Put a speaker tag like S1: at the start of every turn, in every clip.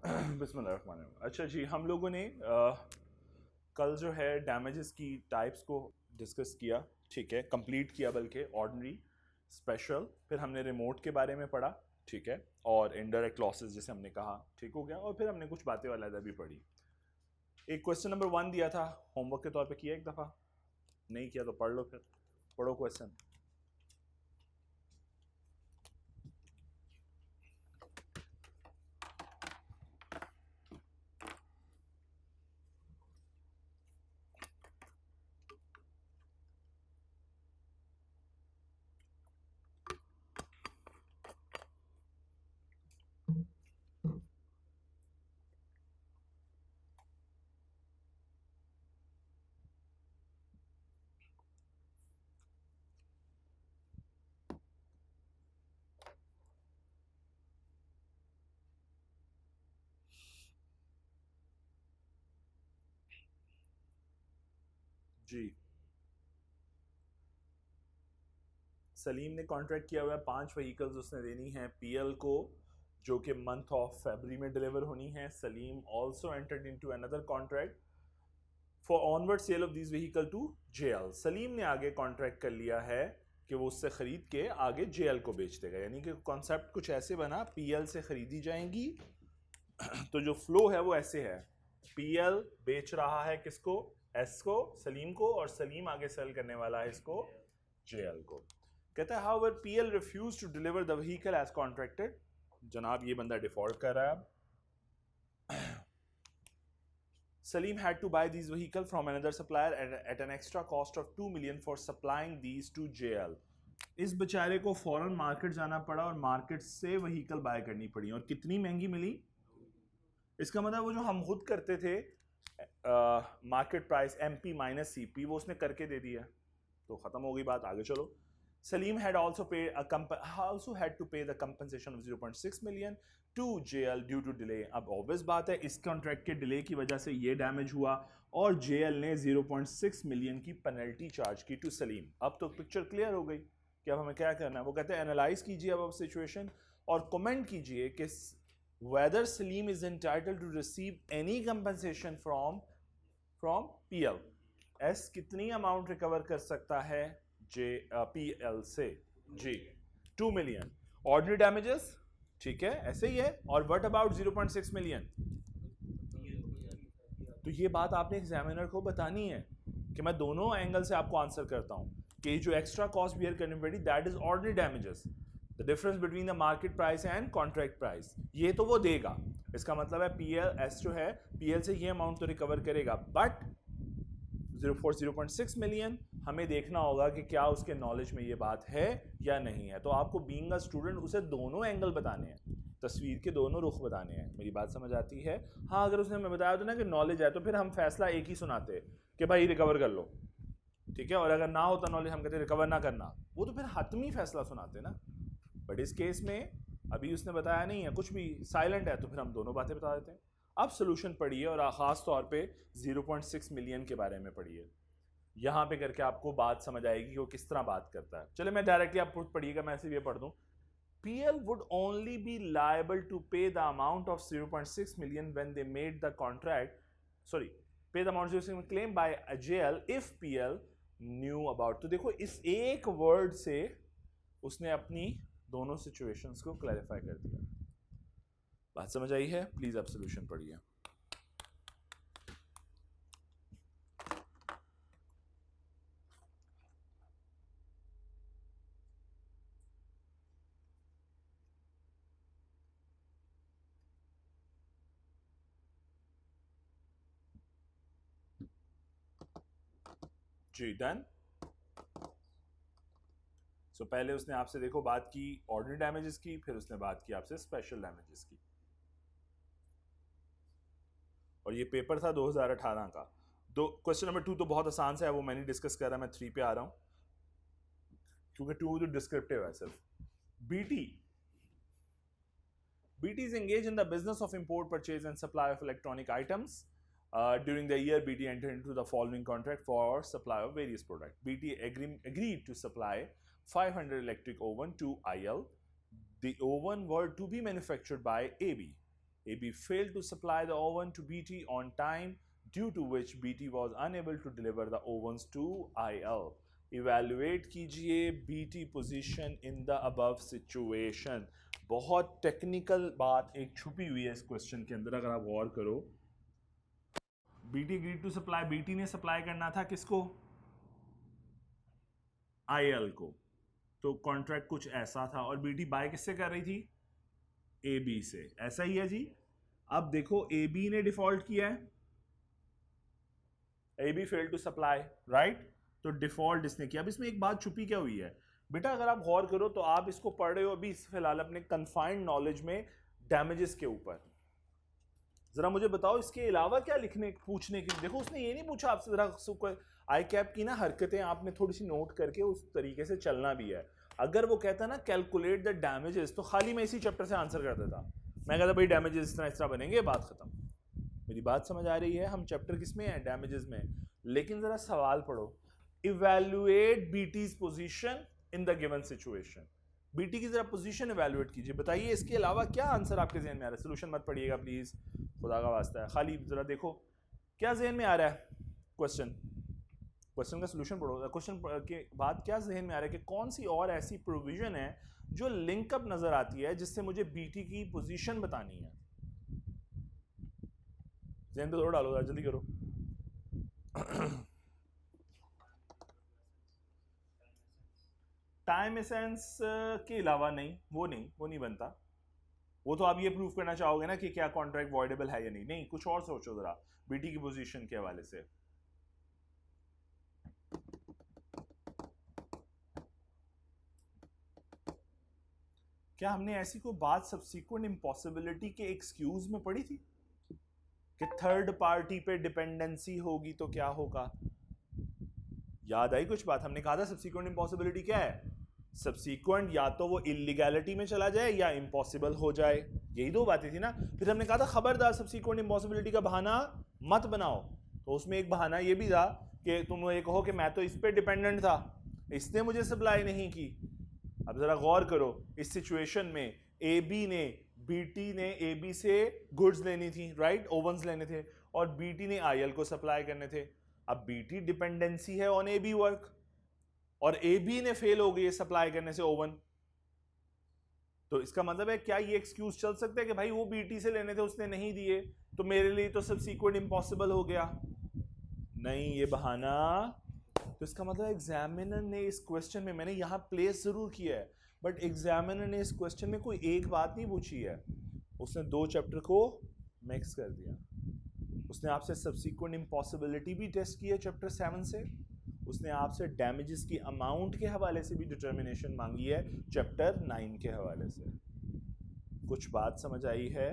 S1: बिस्मिल्लाहिर्रहमानिर्रहीम। अच्छा जी, हम लोगों ने कल जो है डैमेजेस की टाइप्स को डिस्कस किया, ठीक है, कंप्लीट किया, बल्कि ऑर्डिनरी, स्पेशल, फिर हमने रिमोट के बारे में पढ़ा, ठीक है, और इनडायरेक्ट लॉसेस जैसे हमने कहा, ठीक हो गया, और फिर हमने कुछ बातें अलग भी पढ़ी। एक क्वेश्चन नंबर 1 दिया था, होमवर्क के तौर पे किया एक दफ़ा, नहीं किया तो पढ़ लो, फिर पढ़ो क्वेश्चन। जी, सलीम ने कॉन्ट्रैक्ट किया हुआ है 5 व्हीकल्स उसने देनी है पीएल को, जो कि मंथ ऑफ फरवरी में डिलीवर होनी है। Salim also entered into another contract for onward sale of this vehicle to JL. Salim ने आगे कॉन्ट्रैक्ट कर लिया है कि वो उससे खरीद के आगे जेएल को बेच देगा, यानी कि कॉन्सेप्ट कुछ ऐसे बना, पीएल से खरीदी जाएंगी। तो जो फ्लो है वो ऐसे है, पीएल बेच रहा है किसको, एस को, सलीम को, और सलीम आगे सेल करने वाला है इसको, जेएल को। कहता है however PL refuse to deliver the vehicle as contracted. जनाब ये बंदा डिफॉल्ट कर रहा है अब। Salim had to buy these vehicle from another supplier at an extra cost of 2 million for supplying these to JL. इस बेचारे को फौरन मार्केट जाना पड़ा और मार्केट से व्हीकल बाय करनी पड़ी, और कितनी महंगी मिली। इसका मतलब वो जो हम खुद करते थे market price MP minus CP, वो उसने करके दे दिया, तो खत्म हो गई बात, आगे चलो। Salim had also paid also had to pay the compensation of 0.6 million to JL due to delay। अब ऑब्वियस बात है इस कॉन्ट्रैक्ट के डिले की वजह से ये डैमेज हुआ, और JL ने 0.6 मिलियन की पेनल्टी चार्ज की टू सलीम। अब तो पिक्चर क्लियर हो गई कि अब हमें क्या करना है। वो कहते हैं एनालाइज कीजिए अब सिचुएशन और कमेंट कीजिए कि whether Salim is entitled to receive any compensation from PL। S कितनी अमाउंट रिकवर कर सकता है जे पीएल से, जी 2 मिलियन ऑर्डिनरी डैमेजेस, ठीक है, ऐसे ही है। और व्हाट अबाउट 0.6 मिलियन, तो ये बात आपने एग्जामिनर को बतानी है कि मैं दोनों एंगल से आपको आंसर करता हूं कि जो एक्स्ट्रा कॉस्ट बियर करनी पड़ी that is ordinary damages, the difference between the market price and contract price, ये तो वो देगा। इसका मतलब है पीएल एस जो है पीएल से ये अमाउंट तो रिकवर करेगा, बट 0.6 मिलियन हमें देखना होगा कि क्या उसके नॉलेज में ये बात है या नहीं है। तो आपको बीइंग अ स्टूडेंट उसे दोनों एंगल बताने हैं, तस्वीर के दोनों रुख बताने हैं। मेरी बात समझ आती है? हाँ, अगर उसने हमें बताया तो ना कि नॉलेज है, तो फिर हम फैसला एक ही सुनाते कि भाई रिकवर कर लो, ठीक है, और अगर ना होता नॉलेज हम कहते रिकवर ना करना, वो तो फिर हतमी फैसला सुनाते ना। बट इस केस में अभी उसने बताया नहीं है, कुछ भी साइलेंट है, तो फिर हम दोनों बातें बता देते हैं। अब सोल्यूशन पढ़िए और खास तौर पे 0.6 मिलियन के बारे में पढ़िए, यहां पे करके आपको बात समझ आएगी कि वो किस तरह बात करता है। चले मैं डायरेक्टली, आप खुद पढ़िएगा, मैं सिर्फ ये पढ़ दूं। PL would only be liable to pay the amount of 0.6 million when they made the contract, sorry, pay the amount of 0.6 million claimed by JL if PL knew about। तो देखो इस एक वर्ड से उसने अपनी दोनों सिचुएशंस को clarify कर दिया। बात समझ आई है? प्लीज आप सोल्यूशन पढ़िए। जी डन। सो पहले उसने आपसे देखो बात की ऑर्डिनरी डैमेजेस की, फिर उसने बात की आपसे स्पेशल डैमेजेस की, और ये पेपर था 2018 का। दो क्वेश्चन नंबर 2 तो बहुत आसान सा है, वो मैंने डिस्कस करा, मैं 3 पे आ रहा हूं क्योंकि 2 जो डिस्क्रिप्टिव है सिर्फ। BT BT is engaged in the business of import, purchase, and supply of electronic items. During the year, BT entered into the following contract for supply of various products. BT agreed to supply 500 electric oven to IL. The oven were to be manufactured by AB. AB failed to supply the oven to BT on time, due to which BT was unable to deliver the ovens to IL. Evaluate कीजिए BT position in the above situation. बहुत technical बात एक छुपी हुई है इस question के अंदर, अगर आप गौर करो. BT agreed to supply, BT ने सप्लाई करना था किसको? IL को. तो कॉन्ट्रैक्ट कुछ ऐसा था और BT बाय किससे कर रही थी? AB से. ऐसा ही है जी. अब देखो AB ने डिफॉल्ट किया है, AB failed to supply, right. तो डिफॉल्ट इसने किया. अब इसमें एक बात छुपी क्या हुई है बेटा, अगर आप गौर करो तो आप इसको पढ़ रहे हो अभी फिलहाल अपने कन्फाइंड नॉलेज में डैमेजेस के ऊपर. जरा मुझे बताओ इसके अलावा क्या लिखने पूछने के. देखो उसने ये नहीं पूछा आपसे, जरा आई कैप की ना हरकतें आपने थोड़ी सी नोट करके उस तरीके से चलना भी है. अगर वो कहता ना कैलकुलेट द डैमेजेस, तो खाली मैं इसी चैप्टर से आंसर कर देता. मैं कहता भाई डैमेजेस इस तरह बनेंगे, बात खत्म. मेरी बात समझ आ रही है? हम चैप्टर किस में है? डैमेजेस में. लेकिन जरा सवाल पढ़ो, evaluate BT's position in the given situation. BT की जरा पोजीशन इवैल्यूएट कीजिए. बताइए इसके अलावा क्या आंसर आपके जहन में आ रहा है. सोल्यूशन मत पढ़िएगा प्लीज, खुदा का वास्ता है. खाली जरा देखो क्या जहन में आ रहा है. क्वेश्चन का सोल्यूशन पढ़ो. क्वेश्चन के बाद क्या जहन में आ रहा है कि कौन सी और ऐसी प्रोविजन है जो लिंकअप नजर आती है जिससे मुझे बीटी की पोजीशन बतानी है. जहन पे थोड़ा डालो, जल्दी करो. टाइम एसेंस के अलावा नहीं, वो नहीं बनता. वो तो आप ये प्रूव करना चाहोगे ना कि क्या कॉन्ट्रैक्ट वॉइडेबल है या नहीं. नहीं, कुछ और सोचो जरा बीटी की पोजीशन के हवाले से. क्या हमने ऐसी कोई बात सब्सिक्वेंट इम्पॉसिबिलिटी के एक्सक्यूज में पढ़ी थी कि थर्ड पार्टी पे डिपेंडेंसी होगी तो क्या होगा? याद आई कुछ बात? हमने कहा था सब्सिक्वेंट इम्पॉसिबिलिटी क्या है? सब्सिक्वेंट या तो वो इलीगैलिटी में चला जाए या इम्पॉसिबल हो जाए. यही दो बातें थी ना. फिर हमने कहा था खबरदार सब्सिक्वेंट इम्पॉसिबिलिटी का बहाना मत बनाओ. तो उसमें एक बहाना ये भी था कि तुम ये कहो कि मैं तो इस पे डिपेंडेंट था, इसने मुझे सप्लाई नहीं की. अब जरा गौर करो इस सिचुएशन में AB ने BT ने AB से गुड्स लेनी थी, राइट, ओवन्स लेने थे, और BT ने IL को सप्लाई करने थे. अब BT डिपेंडेंसी है ऑन AB वर्क और AB ने फेल हो गई है सप्लाई करने से ओवन. तो इसका मतलब है क्या ये एक्सक्यूज चल सकता है कि भाई वो BT से लेने थे उसने नहीं दिए तो मेरे लिए तो सब्सिक्वेंट इम्पॉसिबल हो गया? नहीं, ये बहाना. तो इसका मतलब एग्जामिनर ने इस क्वेश्चन में, मैंने यहाँ प्लेस जरूर किया है बट एग्जामिनर ने इस क्वेश्चन में कोई एक बात नहीं पूछी है. उसने दो चैप्टर को मिक्स कर दिया. उसने आपसे सब्सिक्वेंट इम्पॉसिबिलिटी भी टेस्ट की है चैप्टर 7 से. उसने आपसे डैमेजेस की अमाउंट के हवाले से भी डिटर्मिनेशन मांगी है चैप्टर 9 के हवाले से. कुछ बात समझ आई है?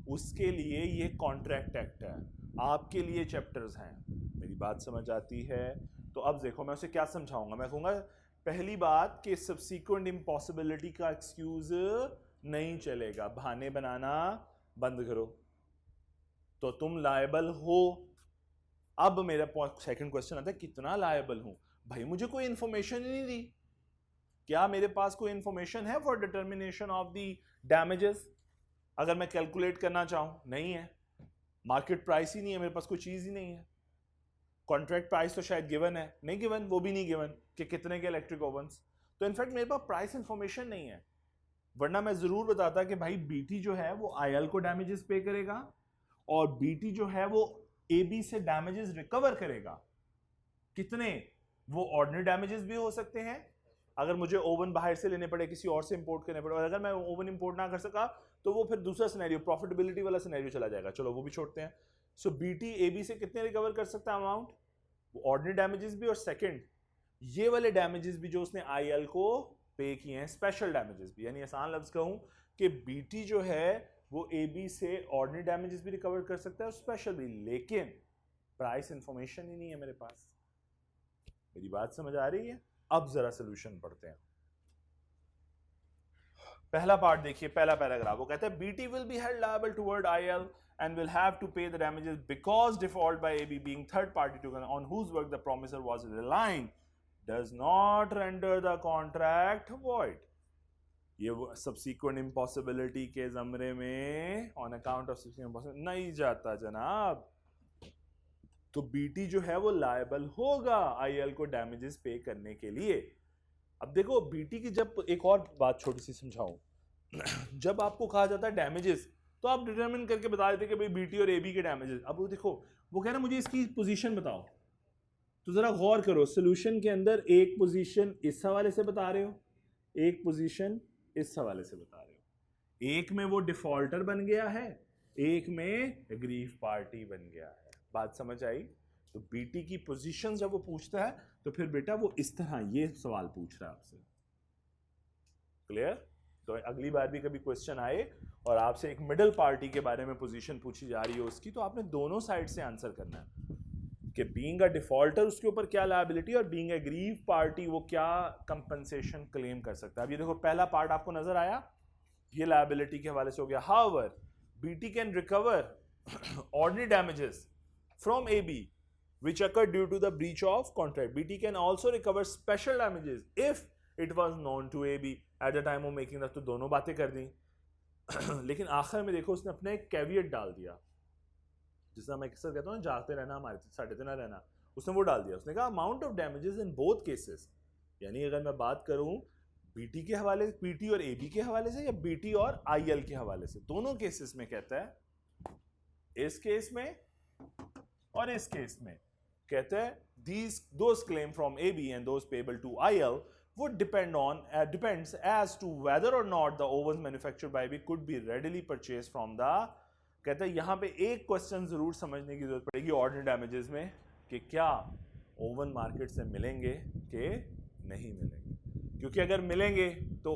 S1: उसके लिए ये कॉन्ट्रैक्ट एक्ट है, आपके लिए चैप्टर्स हैं. मेरी बात समझ आती है? तो अब देखो मैं उसे क्या समझाऊंगा. मैं कहूँगा पहली बात कि सब्सिक्वेंट इम्पॉसिबिलिटी का एक्सक्यूज नहीं चलेगा, बहाने बनाना बंद करो. तो तुम लायबल हो. अब मेरा सेकंड क्वेश्चन आता है कितना लायबल हूं. भाई मुझे कोई इंफॉर्मेशन ही नहीं दी. क्या मेरे पास कोई इंफॉर्मेशन है for determination of the damages? अगर मैं कैलकुलेट करना चाहूं, नहीं है. मार्केट प्राइस ही नहीं है मेरे पास, कोई चीज ही नहीं है. कॉन्ट्रैक्ट प्राइस तो शायद गिवन है, नहीं गिवन, वो भी नहीं गिवन कि कितने के इलेक्ट्रिक ओवंस. तो इनफैक्ट मेरे पास प्राइस इंफॉर्मेशन नहीं है. वरना मैं जरूर बताता कि भाई BT जो है वो IL को डैमेजेस पे करेगा और BT जो है वो AB से डैमेजेस रिकवर करेगा. कितने? वो ऑर्डिनरी डैमेजेस भी हो सकते हैं अगर मुझे ओवन बाहर से लेने पड़े, किसी और से इंपोर्ट करने पड़े, और अगर मैं ओवन इंपोर्ट ना कर सका तो वो फिर दूसरा सिनेरियो, प्रॉफिटेबिलिटी वाला सिनेरियो चला जाएगा. चलो वो भी छोड़ते हैं. सो BT AB से कितने रिकवर कर सकता है अमाउंट? वो ऑर्डिनरी डैमेजेस भी और सेकंड ये वाले डैमेजेस भी जो उसने IL को पे किए हैं, स्पेशल डैमेजेस भी. यानी आसान लफ्ज कहूं कि BT जो है वो AB से ऑर्डिनरी डैमेजेस भी रिकवर कर सकता है और स्पेशल भी. लेकिन प्राइस इंफॉर्मेशन ही नहीं है मेरे पास. मेरी बात समझ आ रही है? अब जरा सोल्यूशन पढ़ते हैं. पहला पार्ट देखिए, पहला पैराग्राफ. वो कहता है BT will be held liable toward IL and will have to pay the damages because default by AB being third party to on whose work the promisor was relying does not render the contract void. ये वो subsequent impossibility के ज़मरे में on account of subsequent impossibility नहीं जाता जनाब। तो BT जो है वो लायबल होगा आईएल को डैमेजेस पे करने के लिए। अब देखो बीटी की, जब एक और बात छोटी सी समझाऊं, जब आपको कहा जाता है डैमेजेस तो आप डिटरमिन करके बता देते कि भाई बीटी और एबी के डैमेजेस। अब वो देखो वो कह रहा है मुझे इसकी पोजीशन बताओ, तो जरा गौर करो, सोल्यूशन के अंदर एक पोजीशन इस हवाले से बता रहे हो, एक पोजीशन इस हवाले से बता रहे हो, एक में वो डिफॉल्टर बन गया है, एक में एग्रीव पार्टी बन गया है। बात समझ आई? तो बीटी की पोजीशन जब वो पूछता है तो फिर बेटा वो इस तरह ये सवाल पूछ रहा है आपसे। क्लियर? तो अगली बार भी कभी क्वेश्चन आए और आपसे एक मिडिल पार्टी के बारे में पोजीशन पूछी जा रही है उसकी, तो आपने दोनों साइड से आंसर करना है कि बीइंग अ डिफॉल्टर उसके ऊपर क्या लायबिलिटी और बीइंग एग्रीव पार्टी वो क्या कंपनसेशन क्लेम कर सकता है। अब ये देखो पहला पार्ट आपको नजर आया, ये लायबिलिटी के हवाले से हो गया। However BT can recover ordinary damages from AB which occurred due to the breach of contract. BT can also recover special damages if it was known to AB at the time of making the। तो दोनों बातें कर दी लेकिन आखिर में देखो उसने अपने एक कैवियट डाल दिया, जिसका मैं अक्सर कहता हूँ जागते रहना हमारे साढ़े ना रहना, उसने वो डाल दिया। उसने कहा amount of damages in both cases, यानी अगर मैं बात करूं बीटी के हवाले, बीटी और एबी के हवाले से या बीटी और आईएल के हवाले से, दोनों केसेस में कहता है, इस केस में और इस केस में कहते हैं these those claim from AB and those payable to IL would depends as to whether or not the ovens manufactured by AB could be readily purchased from the। कहते हैं यहां पे एक क्वेश्चन जरूर समझने की जरूरत पड़ेगी ऑर्डिनरी डैमेजेस में कि क्या ओवन मार्केट से मिलेंगे कि नहीं मिलेंगे, क्योंकि अगर मिलेंगे तो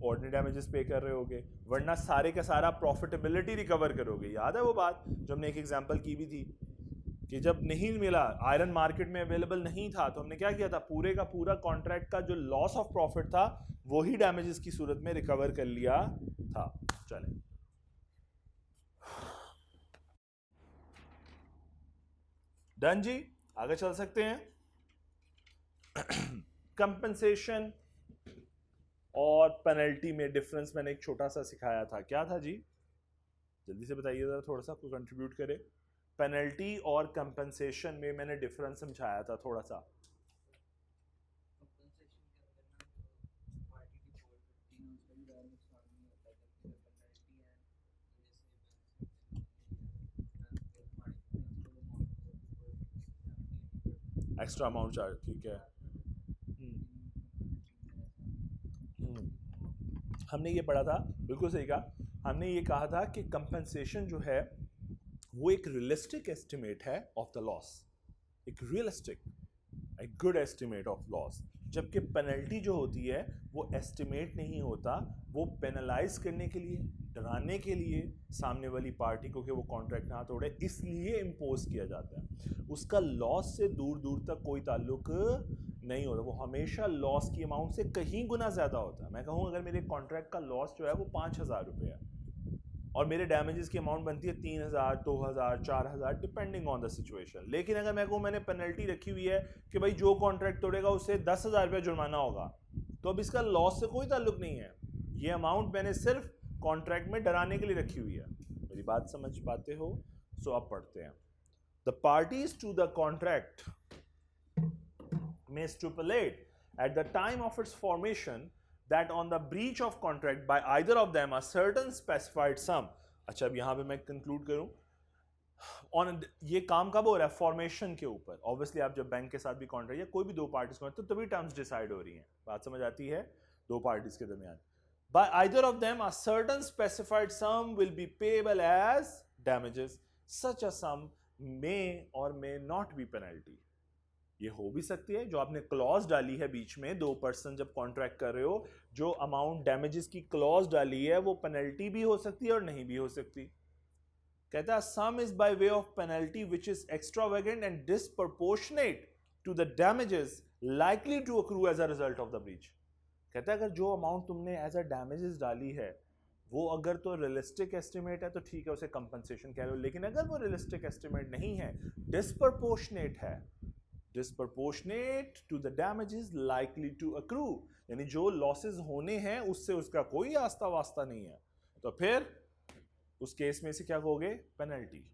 S1: ऑर्डिनरी डैमेजेस पे कर रहे होगे, वरना सारे का सारा प्रॉफिटेबिलिटी रिकवर करोगे। याद है वो बात जो हमने एक एग्जांपल की भी थी कि जब नहीं मिला, आयरन मार्केट में अवेलेबल नहीं था, तो हमने क्या किया था, पूरे का पूरा कॉन्ट्रैक्ट का जो लॉस ऑफ प्रॉफिट था वही डैमेजेस की सूरत में रिकवर कर लिया था। चलें डन जी, आगे चल सकते हैं। कंपनसेशन और पेनल्टी में डिफरेंस मैंने एक छोटा सा सिखाया था, क्या था जी? जल्दी से बताइए जरा, थोड़ा सा कोई कंट्रीब्यूट करे। पेनल्टी और कंपनसेशन में मैंने डिफरेंस समझाया था थोड़ा सा। एक्स्ट्रा अमाउंट चार्ज, ठीक है। हमने ये पढ़ा था, बिल्कुल सही कहा, हमने ये कहा था कि कंपनसेशन जो है वो एक रियलिस्टिक एस्टिमेट है ऑफ द लॉस, एक रियलिस्टिक, एक गुड एस्टिमेट ऑफ लॉस, जबकि पेनल्टी जो होती है वो एस्टिमेट नहीं होता, वो पेनलाइज करने के लिए, डराने के लिए सामने वाली पार्टी को कि वो कॉन्ट्रैक्ट ना तोड़े, इसलिए इम्पोज किया जाता है। उसका लॉस से दूर दूर तक कोई ताल्लुक नहीं होता, वो हमेशा लॉस की अमाउंट से कहीं गुना ज़्यादा होता है। मैं कहूँ अगर मेरे कॉन्ट्रैक्ट का लॉस जो है वो 5,000 रुपये है और मेरे डैमेजेस की अमाउंट बनती है 3,000, 2,000, 4,000 डिपेंडिंग ऑन द सिचुएशन, लेकिन अगर मैं कहूँ मैंने पेनल्टी रखी हुई है कि भाई जो कॉन्ट्रैक्ट तोड़ेगा उससे 10,000 रुपये जुर्माना होगा, तो अब इसका लॉस से कोई ताल्लुक नहीं है, ये अमाउंट मैंने सिर्फ कॉन्ट्रैक्ट में डराने के लिए रखी हुई है। मेरी बात समझ पाते हो? सो अब पढ़ते हैं। The parties to the contract may stipulate at the time of its formation that on the breach of contract by either of them a certain specified sum। अच्छा अब यहाँ पे मैं कंक्लूड करूँ, ऑन ये काम कब हो रहा है? फॉर्मेशन के ऊपर। ऑब्वियसली आप जब बैंक के साथ भी कॉन्ट्रैक्ट या कोई भी दो पार्टीज को तो तभी टर्म्स डिसाइड हो रही हैं, बात समझ आती है, दो पार्टीज के दरमियान। By either of them a certain specified sum will be payable as damages, such a sum may or may not be penalty। ये हो भी सकती है, जो आपने क्लॉज डाली है बीच में, दो पर्सन जब कॉन्ट्रैक्ट कर रहे हो, जो अमाउंट डैमेजेस की क्लॉज डाली है वो पेनल्टी भी हो सकती है और नहीं भी हो सकती। कहता है sum is by way of penalty which is extravagant and disproportionate to the damages likely to accrue as a result of the breach. कहता है अगर जो अमाउंट तुमने एज अ डैमेजेस डाली है वो अगर तो रियलिस्टिक एस्टिमेट है तो ठीक है, उसे कंपनसेशन कह लो, लेकिन अगर वो रियलिस्टिक एस्टिमेट नहीं है, डिसप्रोपोर्शनेट है, disproportionate to the damages likely to accrue, यानी जो लॉसेस होने हैं उससे उसका कोई आस्ता वास्ता नहीं है, तो फिर उस केस में से क्या कहोगे, पेनल्टी।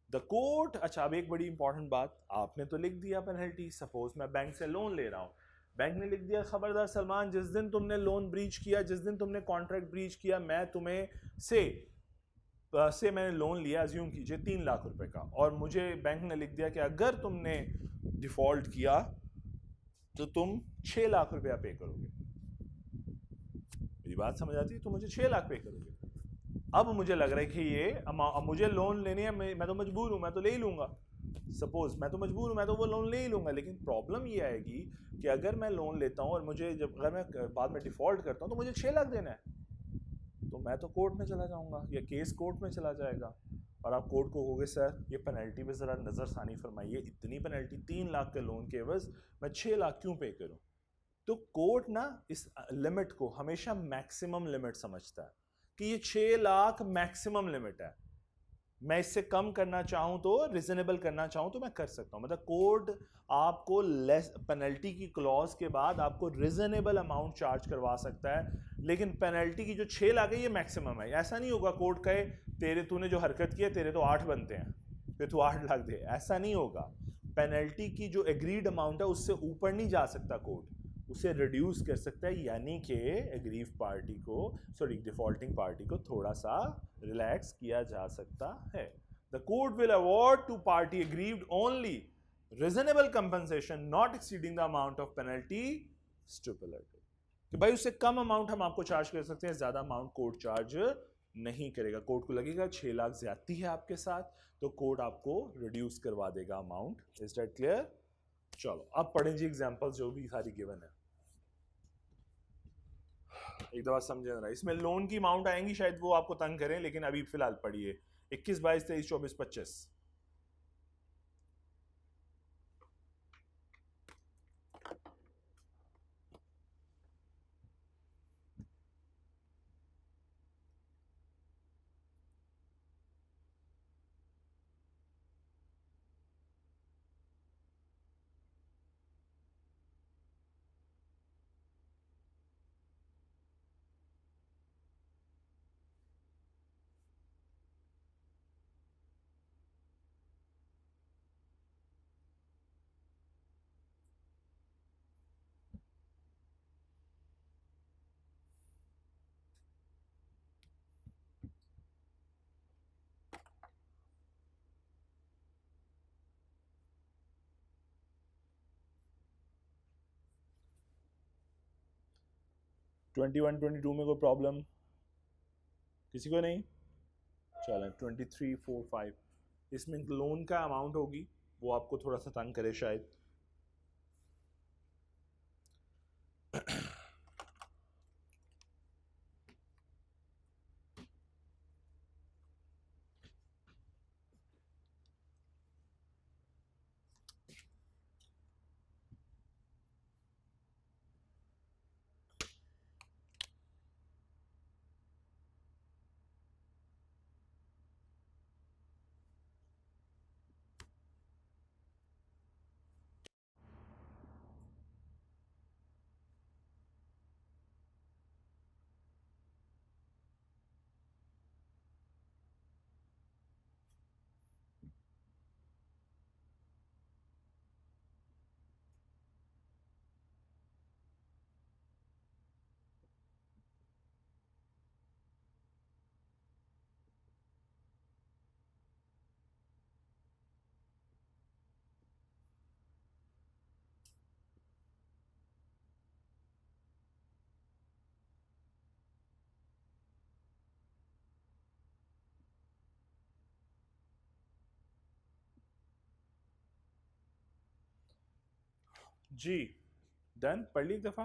S1: द कोर्ट, अच्छा अब एक बड़ी इंपॉर्टेंट बात, आपने तो लिख दिया पेनल्टी, सपोज मैं बैंक से लोन ले रहा हूं, बैंक ने लिख दिया खबरदार सलमान, जिस दिन तुमने लोन ब्रीच किया, जिस दिन तुमने कॉन्ट्रैक्ट ब्रीच किया, मैं तुम्हें से मैंने लोन लिया, अज्यूम कीजिए 3 लाख रुपए का, और मुझे बैंक ने लिख दिया कि अगर तुमने डिफॉल्ट किया तो तुम 6 लाख रुपया पे करोगे। मेरी बात समझ आती है, तो मुझे 6 लाख पे करोगे। अब मुझे लग रहा है कि ये अब मुझे लोन लेने है, मैं तो मजबूर हूं, मैं तो ले ही लूंगा, सपोज मैं तो मजबूर हूं, मैं तो वो लोन ले ही लूंगा, लेकिन प्रॉब्लम ये आएगी कि अगर मैं लोन लेता हूं और मुझे जब अगर मैं बाद में डिफॉल्ट करता हूं तो मुझे 6 लाख देना है, तो मैं तो कोर्ट में चला जाऊंगा या केस कोर्ट में चला जाएगा, और आप कोर्ट को कहोगे सर ये पेनल्टी पे ज़रा नज़रसानी फरमाइए, इतनी पेनल्टी 3 लाख के लोन के एवज मैं 6 लाख क्यों पे करूं। तो कोर्ट ना इस लिमिट को हमेशा मैक्सिमम लिमिट समझता है कि ये 6 लाख मैक्सिमम लिमिट है, मैं इससे कम करना चाहूं तो रिजनेबल करना चाहूं तो मैं कर सकता हूं, मतलब कोर्ट आपको लेस पेनल्टी की क्लॉज के बाद आपको रिजनेबल अमाउंट चार्ज करवा सकता है, लेकिन पेनल्टी की जो 6 लाख है ये मैक्सिमम है। ऐसा नहीं होगा कोर्ट कहे तेरे तूने जो हरकत की है तेरे तो 8 बनते हैं, फिर तू 8 लाख दे, ऐसा नहीं होगा। पेनल्टी की जो एग्रीड अमाउंट है उससे ऊपर नहीं जा सकता कोर्ट, उसे रिड्यूस कर सकता है, यानी कि एग्रीव पार्टी को, सॉरी डिफॉल्टिंग पार्टी को थोड़ा सा रिलैक्स किया जा सकता है। The court will award to party aggrieved only reasonable compensation not exceeding the amount of penalty stipulated, कि भाई उससे कम अमाउंट हम आपको चार्ज कर सकते हैं, ज्यादा अमाउंट कोर्ट चार्ज नहीं करेगा। कोर्ट को लगेगा 6 लाख ज्यादती है आपके साथ, तो कोर्ट आपको रिड्यूस करवा देगा अमाउंट। Is that clear? चलो अब पढ़ें जी एग्जांपल्स जो भी सारी गिवन है, एक दफा समझे जरा। इसमें लोन की अमाउंट आएंगी शायद वो आपको तंग करें, लेकिन अभी फिलहाल पढ़िए 21, 22, 23, 24, 25। 21, 22 में कोई प्रॉब्लम किसी को नहीं? चलें 23, 4, 5, इसमें लोन का अमाउंट होगी, वो आपको थोड़ा सा तंग करे शायद। जी डन, पढ़ ली एक दफ़ा।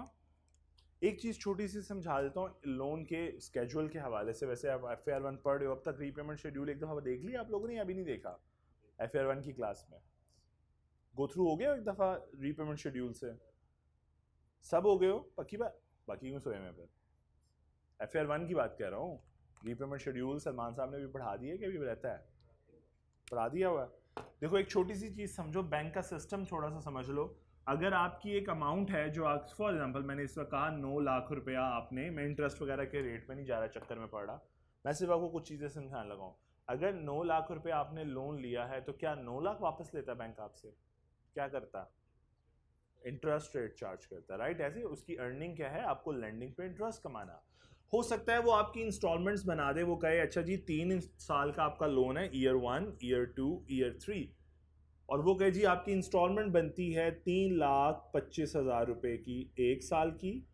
S1: एक चीज़ छोटी सी समझा देता हूँ लोन के स्केड्यूल के हवाले से। वैसे आप FAR 1 पढ़ रहे हो, अब तक रीपेमेंट शेड्यूल एक दफ़ा देख लिया आप लोगों ने, अभी नहीं देखा? FAR 1 की क्लास में गो थ्रू हो गया एक दफ़ा रीपेमेंट शेड्यूल से? सब हो गए हो पक्की बात? बाकी क्यों सोए मैं फिर? FAR 1 की बात कर रहा हूँ, रीपेमेंट शेड्यूल सलमान साहब ने भी पढ़ा दिया कि अभी रहता है? पढ़ा दिया हुआ है। देखो एक छोटी सी चीज़ समझो, बैंक का सिस्टम थोड़ा सा समझ लो। अगर आपकी एक अमाउंट है जो आप, फॉर एग्जांपल मैंने इस वक्त कहा 9 लाख रुपया आपने, मैं इंटरेस्ट वगैरह के रेट पे नहीं जा रहा, चक्कर में पड़ रहा, मैं सिर्फ आपको कुछ चीज़ें समझाने लगा हूँ। अगर 9 लाख रुपया आपने लोन लिया है तो क्या 9 लाख वापस लेता है बैंक आपसे? क्या करता? इंटरेस्ट रेट चार्ज करता है, राइट। ऐसे उसकी अर्निंग क्या है? आपको लेंडिंग पे इंटरेस्ट कमाना। हो सकता है वो आपकी इंस्टॉलमेंट्स बना दे, वो कहे अच्छा जी 3 साल का आपका लोन है, ईयर 1, ईयर 2, ईयर 3, और वो कहे जी आपकी इंस्टॉलमेंट बनती है 3,25,000 रुपए की 1 साल की,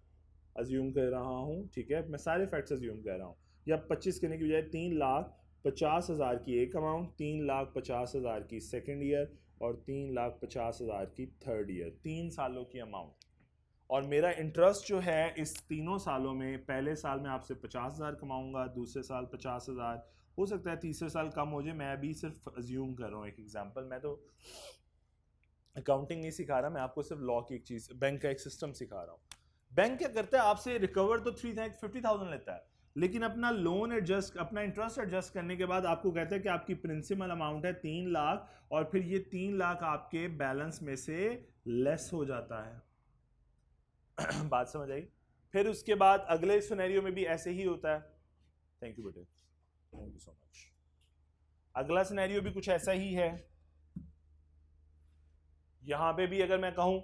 S1: अज्यूम कर रहा हूँ, ठीक है, मैं सारे फैक्ट्स अज्यूम कर रहा हूँ, या 25 करने की बजाय 3,50,000 की एक अमाउंट, 3,50,000 की सेकेंड ईयर, और 3,50,000 की थर्ड ईयर, 3 सालों की अमाउंट। और मेरा इंटरेस्ट जो है इस तीनों सालों में, पहले साल में आपसे 50,000 कमाऊंगा, दूसरे साल 50,000, हो सकता है तीसरे साल कम हो जाए, मैं अभी सिर्फ अज्यूम कर रहा हूँ एक एग्जांपल, मैं तो अकाउंटिंग नहीं सिखा रहा, मैं आपको सिर्फ लॉ की एक चीज़, बैंक का एक सिस्टम सिखा रहा हूँ। बैंक क्या करता है, आपसे रिकवर तो 50,000 लेता है, लेकिन अपना लोन एडजस्ट, अपना इंटरेस्ट एडजस्ट करने के बाद आपको कहता है कि आपकी प्रिंसिपल अमाउंट है 3 लाख, और फिर ये 3 लाख आपके बैलेंस में से लेस हो जाता है। बात समझ आई? फिर उसके बाद अगले सिनेरियो में भी ऐसे ही होता है। थैंक यू बेटे, थैंक यू सो मच। अगला सिनेरियो भी कुछ ऐसा ही है। यहां पे भी अगर मैं कहूं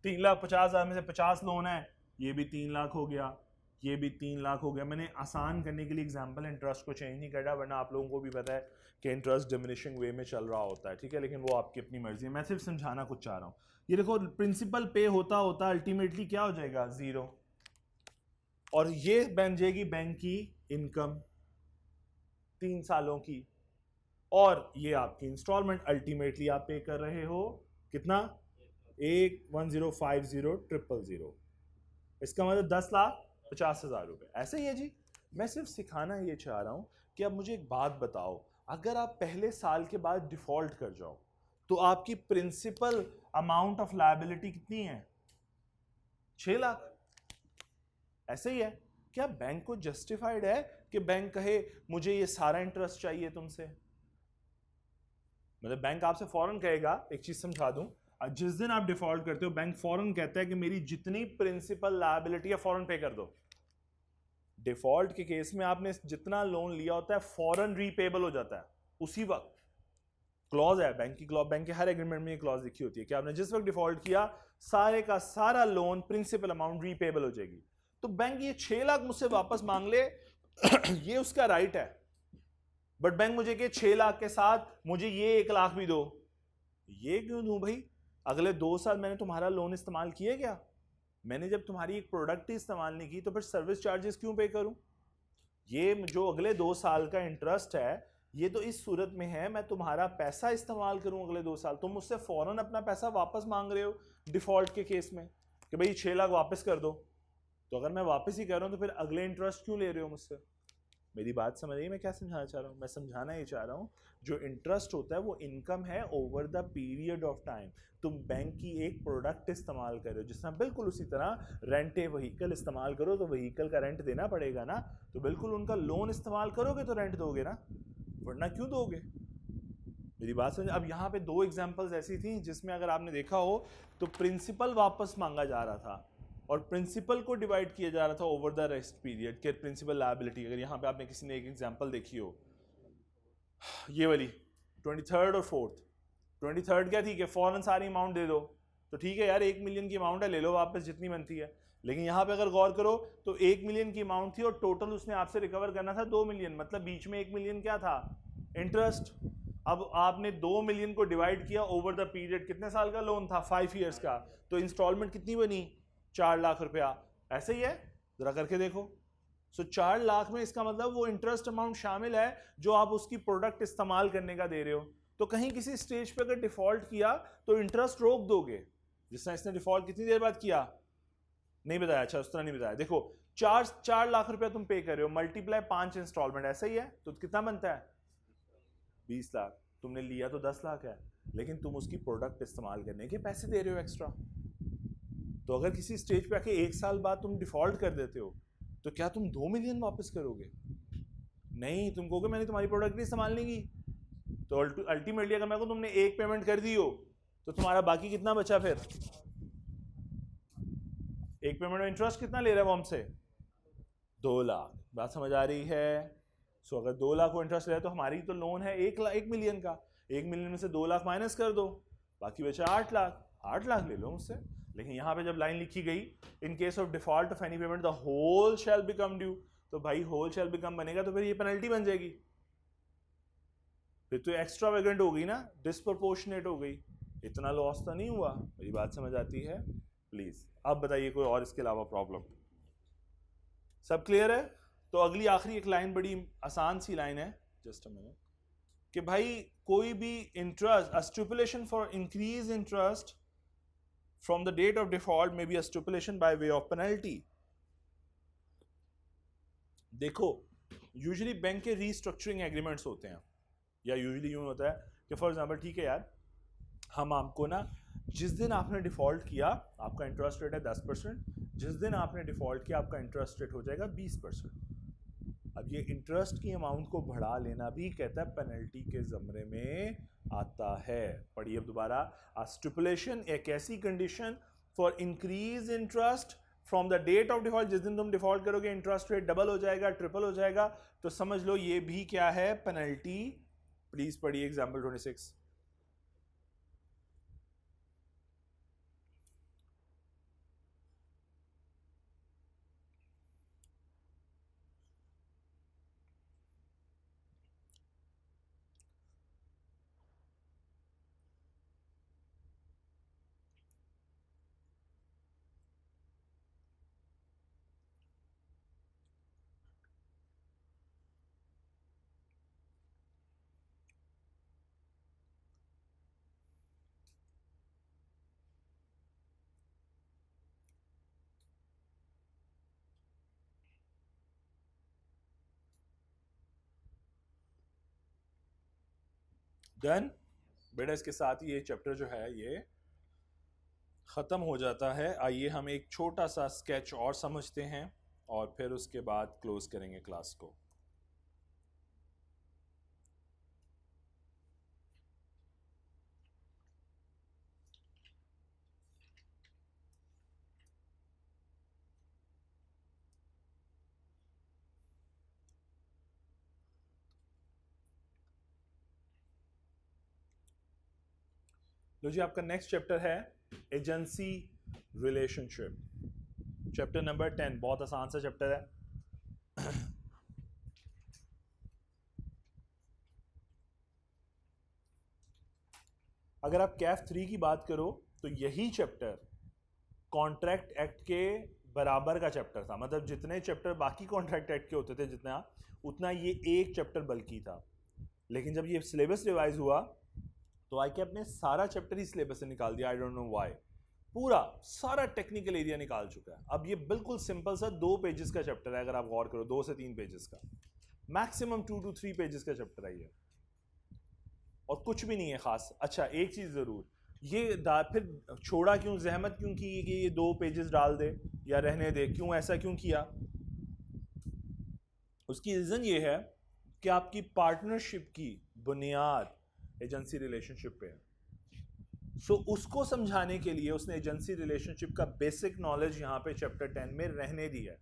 S1: 3,50,000 में से 50 लोन है, ये भी 3 लाख हो गया, ये भी 3 लाख हो गया। मैंने आसान करने के लिए एग्जांपल इंटरेस्ट को चेंज नहीं करा, वरना आप लोगों को भी पता है कि इंटरेस्ट डिमिनिशिंग वे में चल रहा होता है, ठीक है, लेकिन वो आपकी अपनी मर्जी है, मैं सिर्फ समझाना कुछ चाह रहा हूँ। ये देखो प्रिंसिपल पे होता होता अल्टीमेटली क्या हो जाएगा? 0, और ये बन जाएगी बैंक की इनकम 3 सालों की, और ये आपकी इंस्टॉलमेंट अल्टीमेटली आप पे कर रहे हो कितना? 1,1050,000। इसका मतलब 10,50,000 रुपए। ऐसे ही है जी। मैं सिर्फ सिखाना ये चाह रहा हूं कि अब मुझे एक बात बताओ, अगर आप पहले साल के बाद डिफॉल्ट कर जाओ तो आपकी प्रिंसिपल अमाउंट ऑफ लायबिलिटी कितनी है? 6 लाख। ऐसे ही है। क्या बैंक को जस्टिफाइड है कि बैंक कहे मुझे ये सारा इंटरेस्ट चाहिए तुमसे? मतलब बैंक आपसे फौरन कहेगा, एक चीज समझा दूं, जिस दिन आप डिफॉल्ट करते हो बैंक फौरन कहता है कि मेरी जितनी प्रिंसिपल लायबिलिटी है फौरन पे कर दो। डिफॉल्ट के केस में आपने जितना लोन लिया होता है फौरन रीपेबल हो जाता है उसी वक्त। क्लॉज है बैंक की, क्लॉज बैंक के हर एग्रीमेंट में ये क्लॉज लिखी होती है कि आपने जिस वक्त डिफॉल्ट किया सारे का सारा लोन प्रिंसिपल अमाउंट रीपेबल हो जाएगी। तो बैंक ये 6 लाख मुझसे वापस मांग ले ये उसका राइट है, बट बैंक मुझे के 6 लाख के साथ मुझे ये 1 लाख भी दो। ये क्यों दूं भाई? अगले 2 साल मैंने तुम्हारा लोन इस्तेमाल किया क्या? मैंने जब तुम्हारी एक प्रोडक्ट ही इस्तेमाल नहीं की तो फिर सर्विस चार्जेस क्यों पे करूं? ये जो अगले 2 साल का इंटरेस्ट है ये तो इस सूरत में है मैं तुम्हारा पैसा इस्तेमाल करूं अगले 2 साल, तुम मुझसे फौरन अपना पैसा वापस मांग रहे हो डिफॉल्ट के केस में कि भाई 6 लाख वापस कर दो। तो अगर मैं वापस ही कर रहा हूं तो फिर अगले इंटरेस्ट क्यों ले रहे हो मुझसे? मेरी बात समझ आई मैं क्या समझाना चाह रहा हूँ? मैं समझाना ये चाह रहा हूँ जो इंटरेस्ट होता है वो इनकम है over the period of time. तुम बैंक की एक प्रोडक्ट इस्तेमाल कर रहे हो, जिस तरह बिल्कुल उसी तरह रेंट ए व्हीकल इस्तेमाल करो तो व्हीकल का रेंट देना पड़ेगा ना, तो बिल्कुल उनका लोन इस्तेमाल करोगे तो रेंट दोगे ना, वरना क्यों दोगे? मेरी बात समझ। अब यहाँ पे 2 एग्जांपल्स ऐसी थी जिसमें अगर आपने देखा हो तो प्रिंसिपल वापस मांगा जा रहा था और प्रिंसिपल को डिवाइड किया जा रहा था ओवर द रेस्ट पीरियड के प्रिंसिपल लायबिलिटी। अगर यहाँ पे आपने किसी ने एक एग्जांपल देखी हो ये वाली 23rd और 4th, 23rd क्या थी कि फौरन सारी अमाउंट दे दो, तो ठीक है यार 1 मिलियन की अमाउंट है ले लो वापस जितनी बनती है। लेकिन यहाँ पे अगर गौर करो तो 1 मिलियन की अमाउंट थी और टोटल उसने आपसे रिकवर करना था 2 मिलियन, मतलब बीच में 1 मिलियन क्या था? इंटरेस्ट। अब आपने 2 मिलियन को डिवाइड किया ओवर द पीरियड, कितने साल का लोन था? 5 ईयर्स का, तो इंस्टॉलमेंट कितनी बनी? 4 लाख रुपया। ऐसे ही है, जरा करके देखो। सो 4 लाख में इसका मतलब वो इंटरेस्ट अमाउंट शामिल है जो आप उसकी प्रोडक्ट इस्तेमाल करने का दे रहे हो। तो कहीं किसी स्टेज पे अगर डिफॉल्ट किया तो इंटरेस्ट रोक दोगे, जिस तरह इसने डिफॉल्ट कितनी देर बाद किया नहीं बताया। अच्छा उस तरह नहीं बताया। देखो 4 लाख रुपया तुम पे कर रहे हो, मल्टीप्लाई 5 इंस्टॉलमेंट, ऐसा ही है, तो कितना बनता है? 20 लाख। तुमने लिया तो 10 लाख है, लेकिन तुम उसकी प्रोडक्ट इस्तेमाल करने के पैसे दे रहे हो एक्स्ट्रा। तो अगर किसी स्टेज पे आके 1 साल बाद तुम डिफॉल्ट कर देते हो तो क्या तुम 2 मिलियन वापस करोगे? नहीं, तुम कहोगे मैंने तुम्हारी प्रोडक्ट भी इस्तेमाल नहीं की, तो अल्टीमेटली अगर मैं को तुमने एक पेमेंट कर दी हो तो तुम्हारा बाकी कितना बचा फिर? एक पेमेंट में इंटरेस्ट कितना ले रहा है वो हमसे? 2 लाख। बात समझ आ रही है? सो अगर 2 लाख को इंटरेस्ट ले रहा है तो हमारी तो लोन है 1 मिलियन का, 1 मिलियन में से 2 लाख माइनस कर दो, बाकी बचा 8 लाख। 8 लाख ले लो मुझसे। लेकिन यहाँ पे जब लाइन लिखी गई in case of default of any payment the whole shall become due, तो भाई होल शैल बिकम बनेगा तो फिर ये पेनल्टी बन जाएगी, फिर तो एक्स्ट्रावेगेंट हो गई ना, डिसप्रोपोर्शनेट हो गई। इतना लॉस तो नहीं हुआ। मेरी बात समझ आती है? प्लीज अब बताइए कोई और इसके अलावा प्रॉब्लम? सब क्लियर है? तो अगली आखिरी एक लाइन बड़ी आसान सी लाइन है, जस्ट अ मिनट, कि भाई कोई भी interest, a stipulation for increase interest from the date of default may be a stipulation by way of penalty. देखो यूजुअली बैंक के रीस्ट्रक्चरिंग एग्रीमेंट्स होते हैं, या यूजुअली यूँ होता है कि फॉर एग्जांपल ठीक है यार, हम आपको ना जिस दिन आपने डिफ़ॉल्ट किया आपका इंटरेस्ट रेट है 10%, जिस दिन आपने डिफ़ॉल्ट किया आपका इंटरेस्ट रेट हो जाएगा 20%। अब ये इंटरेस्ट की अमाउंट को बढ़ा लेना भी कहता है पेनल्टी के ज़मरे में आता है। पढ़िए अब दोबारा, अ स्टिपुलेशन एक ऐसी condition for increase interest from the date of default, जिस दिन तुम डिफॉल्ट करोगे इंटरेस्ट रेट डबल हो जाएगा, ट्रिपल हो जाएगा, तो समझ लो ये भी क्या है? पेनल्टी। प्लीज पढ़िए एग्जाम्पल 26। डन बेटा, इसके साथ ही ये चैप्टर जो है ये ख़त्म हो जाता है। आइए हम एक छोटा सा स्केच और समझते हैं और फिर उसके बाद क्लोज करेंगे क्लास को। लो जी, आपका नेक्स्ट चैप्टर है एजेंसी रिलेशनशिप, चैप्टर नंबर 10। बहुत आसान सा चैप्टर है। अगर आप कैफ 3 की बात करो तो यही चैप्टर कॉन्ट्रैक्ट एक्ट के बराबर का चैप्टर था, मतलब जितने चैप्टर बाकी कॉन्ट्रैक्ट एक्ट के होते थे जितना, उतना ये एक चैप्टर बल्कि था। लेकिन जब ये सिलेबस रिवाइज हुआ तो आई कैप ने सारा चैप्टर ही सिलेबस से निकाल दिया। I don't know why. पूरा सारा टेक्निकल एरिया निकाल चुका है। अब ये बिल्कुल सिंपल सा 2 पेजेस का चैप्टर है, अगर आप गौर करो 2 से 3 पेजेस का, मैक्सिमम 2 to 3 पेजेस का चैप्टर है ये, और कुछ भी नहीं है खास। अच्छा एक चीज जरूर, ये फिर छोड़ा क्यों, जहमत क्यों की कि ये 2 पेजेस डाल दे या रहने दे, क्यों ऐसा क्यों किया? उसकी रीजन ये है कि आपकी पार्टनरशिप की बुनियाद एजेंसी रिलेशनशिप पे है। सो उसको समझाने के लिए उसने एजेंसी रिलेशनशिप का बेसिक नॉलेज यहाँ पे चैप्टर 10 में रहने दी है,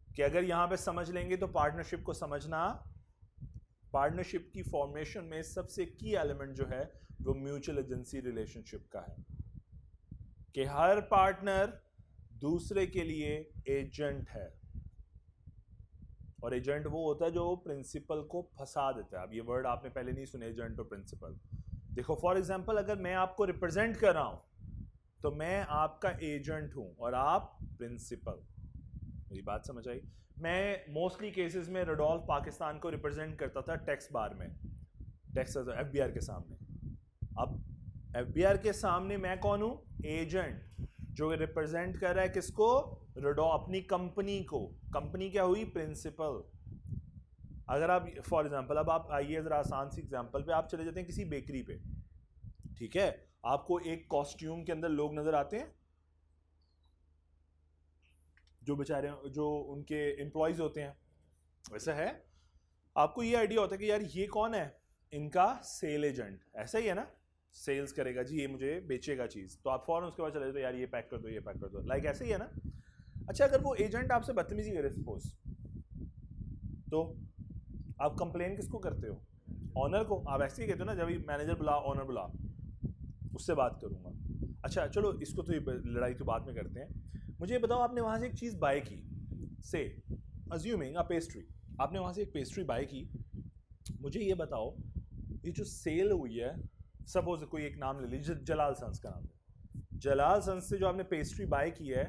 S1: कि अगर यहाँ पे समझ लेंगे तो पार्टनरशिप को समझना, पार्टनरशिप की फॉर्मेशन में सबसे की एलिमेंट जो है वो म्यूचुअल एजेंसी रिलेशनशिप का है, कि हर पार्टनर दूसरे के लिए एजेंट है, और एजेंट वो होता है जो प्रिंसिपल को फंसा देता है। अब ये वर्ड आपने पहले नहीं सुने, एजेंट और प्रिंसिपल। देखो फॉर एग्जांपल, अगर मैं आपको रिप्रेजेंट कर रहा हूं तो मैं आपका एजेंट हूं और आप प्रिंसिपल। मेरी बात समझ आई? मैं मोस्टली केसेस में रडोल्फ पाकिस्तान को रिप्रेजेंट करता था टैक्स बार में, टैक्स एफबीआर के सामने। अब एफबीआर के सामने मैं कौन हूं? एजेंट, जो रिप्रेजेंट कर रहा है किसको? अपनी कंपनी को। कंपनी क्या हुई? प्रिंसिपल। अगर आप फॉर एग्जांपल, अब आप आइए जरा आसान सी एग्जांपल पे, आप चले जाते हैं किसी बेकरी पे, ठीक है, आपको एक कॉस्ट्यूम के अंदर लोग नजर आते हैं जो बेचारे जो उनके एम्प्लॉयज होते हैं, वैसा है। आपको ये आइडिया होता है कि यार ये कौन है? इनका सेल एजेंट, ऐसा ही है ना, सेल्स करेगा जी, ये मुझे बेचेगा चीज़, तो आप फौरन उसके बाद चले जाते यार ये पैक कर दो, ये पैक कर दो, लाइक ऐसे ही है ना। अच्छा, अगर वो एजेंट आपसे बदतमीजी करे सपोज, तो आप कंप्लेन किसको करते हो? ऑनर को। आप ऐसे ही कहते हो ना, जब मैनेजर बुला, ऑनर बुला, उससे बात करूंगा। अच्छा चलो, इसको तो ये लड़ाई तो बाद में करते हैं। मुझे ये बताओ, आपने वहां से एक चीज़ बाय की, से अज्यूमिंग अ पेस्ट्री, आपने वहां से एक पेस्ट्री बाय की। मुझे ये बताओ, ये जो सेल हुई है, सपोज कोई एक नाम ले लीजिए, जलाल सन्स का नाम है, जलाल सन्स से जो आपने पेस्ट्री बाय की है,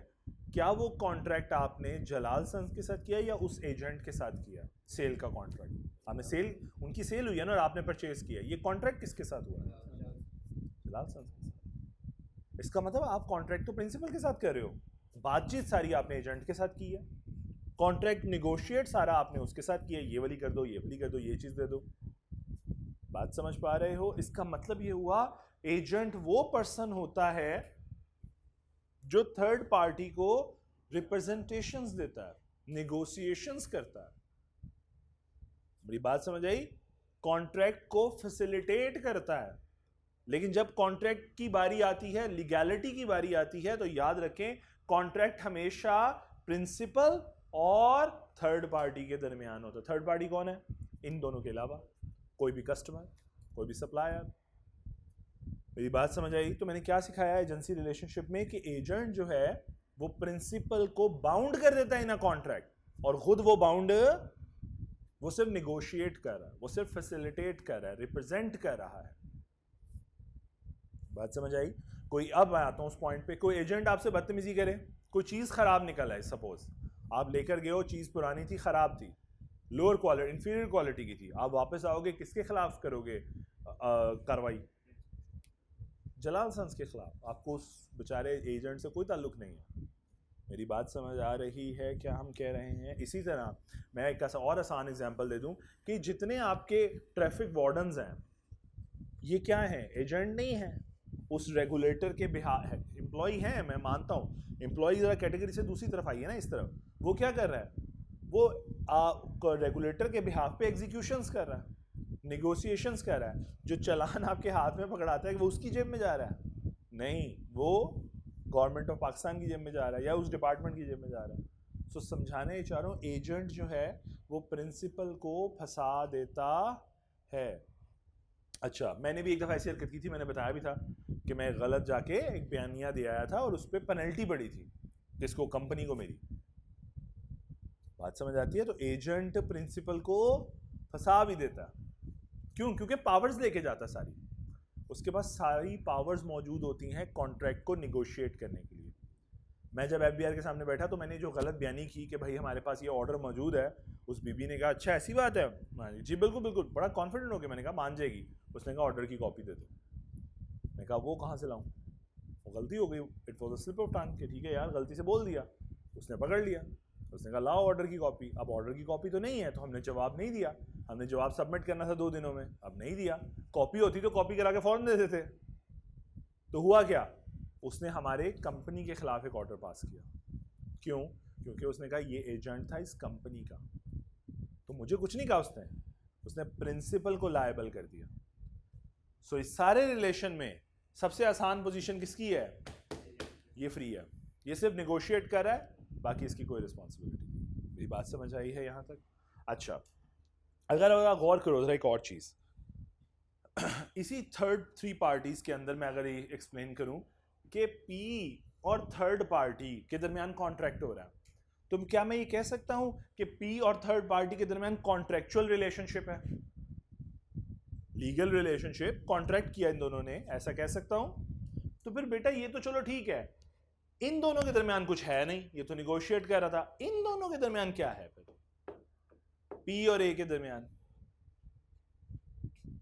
S1: क्या वो कॉन्ट्रैक्ट आपने जलाल सन्स के साथ किया या उस एजेंट के साथ किया? सेल का कॉन्ट्रैक्ट आपने, सेल उनकी सेल हुई है ना, और आपने परचेज किया, ये कॉन्ट्रैक्ट किसके साथ हुआ है? जलाल सन्स के साथ। इसका मतलब आप कॉन्ट्रैक्ट तो प्रिंसिपल के साथ कर रहे हो, बातचीत सारी आपने एजेंट के साथ की है, कॉन्ट्रैक्ट निगोशिएट सारा आपने उसके साथ किया, ये वाली कर दो, ये वाली कर दो, ये चीज दे दो। बात समझ पा रहे हो? इसका मतलब ये हुआ, एजेंट वो पर्सन होता है जो थर्ड पार्टी को रिप्रेजेंटेशंस देता है, निगोशिएशंस करता है। मेरी बात समझ आई? कॉन्ट्रैक्ट को फैसिलिटेट करता है। लेकिन जब कॉन्ट्रैक्ट की बारी आती है, लीगैलिटी की बारी आती है, तो याद रखें, कॉन्ट्रैक्ट हमेशा प्रिंसिपल और थर्ड पार्टी के दरमियान होता है। थर्ड पार्टी कौन है? इन दोनों के अलावा कोई भी कस्टमर, कोई भी सप्लायर। मेरी बात समझ आई? तो मैंने क्या सिखाया एजेंसी रिलेशनशिप में कि एजेंट जो है वो प्रिंसिपल को बाउंड कर देता है इन अ कॉन्ट्रैक्ट, और खुद वो बाउंड, वो सिर्फ निगोशिएट कर रहा है, वो सिर्फ फैसिलिटेट कर रहा है, रिप्रेजेंट कर रहा है। बात समझ आई? कोई, अब मैं आता हूं उस पॉइंट पे, कोई एजेंट आपसे बदतमीजी करे, कोई चीज खराब निकल आए, सपोज आप लेकर गए हो, चीज पुरानी थी, खराब थी, लोअर क्वालिटी, इंफीरियर क्वालिटी की थी, आप वापस आओगे, किसके खिलाफ करोगे कार्रवाई? जलाल सन्स के खिलाफ। आपको उस बेचारे एजेंट से कोई ताल्लुक नहीं है। मेरी बात समझ आ रही है क्या हम कह रहे हैं? इसी तरह मैं एक और आसान एग्जांपल दे दूं कि जितने आपके ट्रैफिक वार्डन्स हैं, ये क्या है? एजेंट नहीं है, उस रेगुलेटर के बिहार एम्प्लॉय हैं, मैं मानता हूँ, एम्प्लॉय जरा कैटेगरी से दूसरी तरफ आई है ना, इस तरफ। वो क्या कर रहा है? वो रेगुलेटर के बिहाफ पे एग्जीक्यूशंस कर रहा है, निगोशिएशंस कर रहा है। जो चालान आपके हाथ में पकड़ाता है, वो उसकी जेब में जा रहा है? नहीं, वो गवर्नमेंट ऑफ पाकिस्तान की जेब में जा रहा है या उस डिपार्टमेंट की जेब में जा रहा है। सो समझाने चाह रहा हूँ, एजेंट जो है वो प्रिंसिपल को फंसा देता है। अच्छा, मैंने भी एक दफ़ा ऐसी हरकत की थी, मैंने बताया भी था कि मैं गलत जाके एक बयानिया दे आया था और उस पर पेनल्टी पड़ी थी, किसको? कंपनी को, मेरी। बात समझ आती है? तो एजेंट प्रिंसिपल को फंसा भी देता। क्यों? क्योंकि पावर्स लेके जाता सारी, उसके पास सारी पावर्स मौजूद होती हैं कॉन्ट्रैक्ट को निगोशिएट करने के लिए। मैं जब एफबीआर के सामने बैठा तो मैंने जो गलत बयानी की कि भाई हमारे पास ये ऑर्डर मौजूद है, उस बीबी ने कहा अच्छा ऐसी बात है, जी बिल्कुल बिल्कुल, बड़ा कॉन्फिडेंट हो गया। मैंने कहा मान जाएगी। उसने कहा ऑर्डर की कॉपी दे दो। मैंने कहा वो कहाँ से लाऊं? वो गलती हो गई, it was a slip of tongue कि ठीक है यार गलती से बोल दिया। उसने पकड़ लिया, उसने कहा लाओ ऑर्डर की कॉपी। अब ऑर्डर की कॉपी तो नहीं है, तो हमने जवाब नहीं दिया। हमने जवाब सबमिट करना था 2 दिनों में, अब नहीं दिया। कॉपी होती तो कॉपी करा के फौरन दे देते। तो हुआ क्या? उसने हमारे कंपनी के खिलाफ एक ऑर्डर पास किया। क्यों? क्योंकि उसने कहा ये एजेंट था इस कंपनी का। तो मुझे कुछ नहीं कहा उसने प्रिंसिपल को लायबल कर दिया। सो इस सारे रिलेशन में सबसे आसान पोजीशन किसकी है? ये फ्री है, ये सिर्फ निगोशिएट कर रहा है, बाकी इसकी कोई रिस्पॉन्सिबिलिटी नहीं। मेरी बात समझ आई है यहाँ तक? अच्छा, अगर आप गौर करो जरा एक और चीज, इसी थ्री पार्टीज के अंदर मैं अगर ये एक्सप्लेन करूं कि पी और थर्ड पार्टी के दरमियान कॉन्ट्रैक्ट हो रहा है, तो क्या मैं ये कह सकता हूं कि पी और थर्ड पार्टी के दरमियान कॉन्ट्रैक्चुअल रिलेशनशिप है, लीगल रिलेशनशिप, कॉन्ट्रैक्ट किया इन दोनों ने, ऐसा कह सकता हूं? तो फिर बेटा ये तो चलो ठीक है, इन दोनों के दरमियान कुछ है नहीं, ये तो निगोशिएट कर रहा था। इन दोनों के दरमियान क्या है फिर? पी और ए के दरमियान,